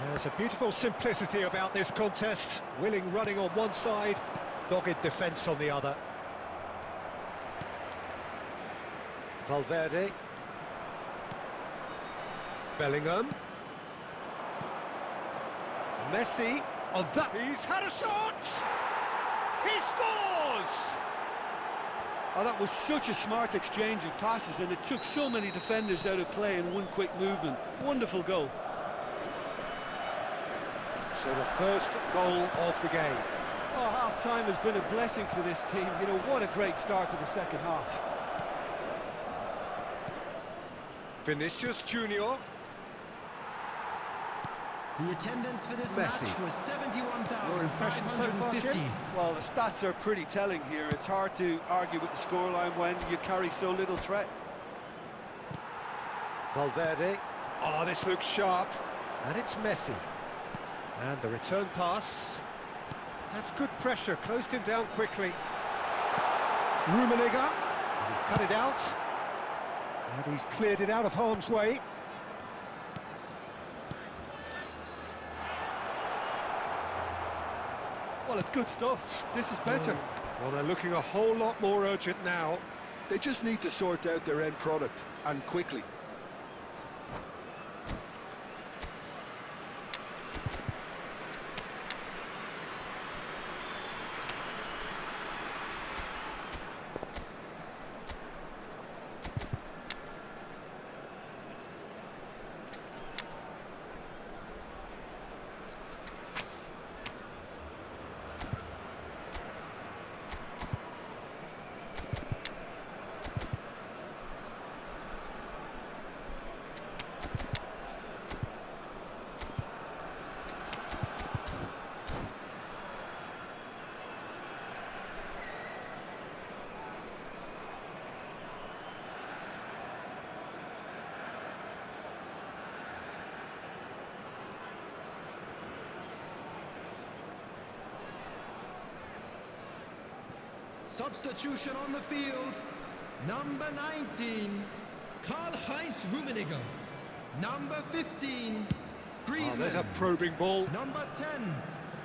S2: There's a beautiful simplicity about this contest. Willing running on one side, dogged defence on the other. Valverde. Bellingham. Messi. Oh, that... He's had a shot! He scores!
S5: Oh, that was such a smart exchange of passes, and it took so many defenders out of play in one quick movement. Wonderful goal.
S2: So the first goal of the game.
S3: Oh, half-time has been a blessing for this team. You know, what a great start to the second half.
S2: Vinicius Junior.
S4: The attendance for this
S2: Messi.
S4: match was
S2: Your impression so far, Jim?
S4: 71,550.
S3: Well, the stats are pretty telling here. It's hard to argue with the scoreline when you carry so little threat.
S2: Valverde. Oh, this looks sharp. And it's Messi. And the return pass. That's good pressure, closed him down quickly. Rummenigge. And he's cut it out. And he's cleared it out of harm's way.
S3: Well, it's good stuff. This is better.
S2: Well, they're looking a whole lot more urgent now.
S3: They just need to sort out their end product, and quickly.
S4: Substitution on the field. Number 19, Karl-Heinz Rummenigge. Number 15, Griezmann.
S2: Oh, there's a probing ball.
S4: Number 10,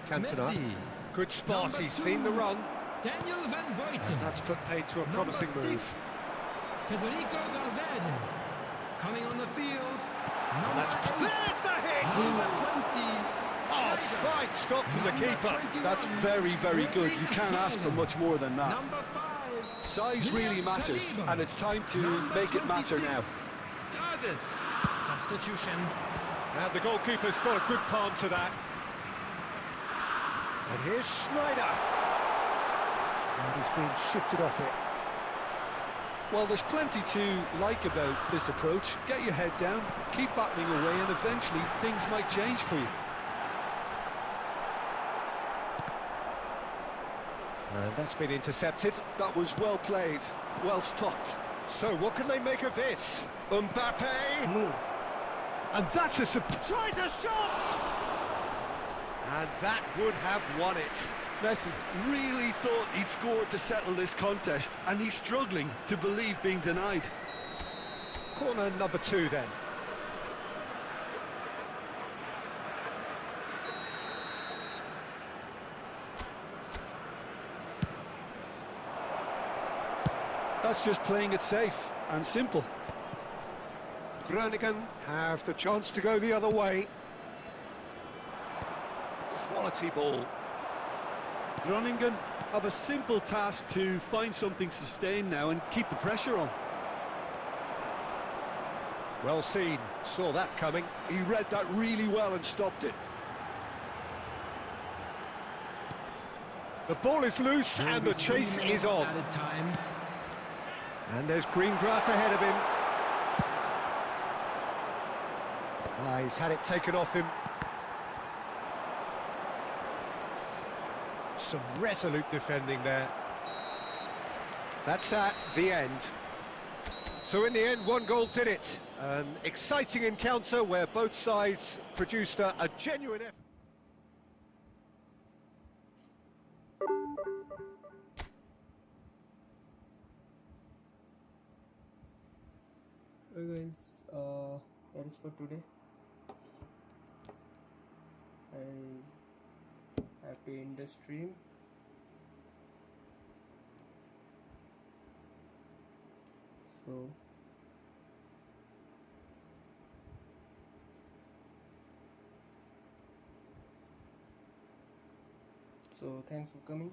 S2: Cantona.
S4: Messi.
S2: Good spot,
S4: Number
S2: he's
S4: 2,
S2: seen the run.
S4: Daniel Van Buiten.
S2: And that's put paid to a promising
S4: Number 6,
S2: move.
S4: Federico Valverde. Coming on the field.
S2: And
S4: Number
S2: that's...
S4: 8,
S2: There's the hit!
S4: number 20.
S2: Oh, fine stop from the keeper.
S3: That's very, very good. You can't ask for much more than that.
S4: Number 5.
S3: Size really matters, and it's time to make it matter now.
S4: Targets. Substitution.
S2: And the goalkeeper's got a good palm to that. And here's Schneider. And he's being shifted off it.
S3: Well, there's plenty to like about this approach. Get your head down, keep battling away, and eventually things might change for you.
S2: And that's been intercepted.
S3: That was well played, well stopped.
S2: So what can they make of this? Mbappe!
S1: Move.
S2: And that's a surprise shot! And that would have won it.
S3: Messi really thought he'd scored to settle this contest, and he's struggling to believe being denied.
S2: Corner number 2 then.
S3: That's just playing it safe and simple.
S2: Groningen have the chance to go the other way. Quality ball.
S3: Groningen have a simple task to find something sustained now and keep the pressure on.
S2: Well seen, saw that coming.
S3: He read that really well and stopped it.
S2: The ball is loose and the chase is on.
S4: Added time.
S2: And there's green grass ahead of him. Ah, he's had it taken off him. Some resolute defending there. That's that, the end. So in the end, 1 goal did it. An exciting encounter where both sides produced a genuine effort.
S1: Okay guys, that is for today. I have to end the stream. So thanks for coming.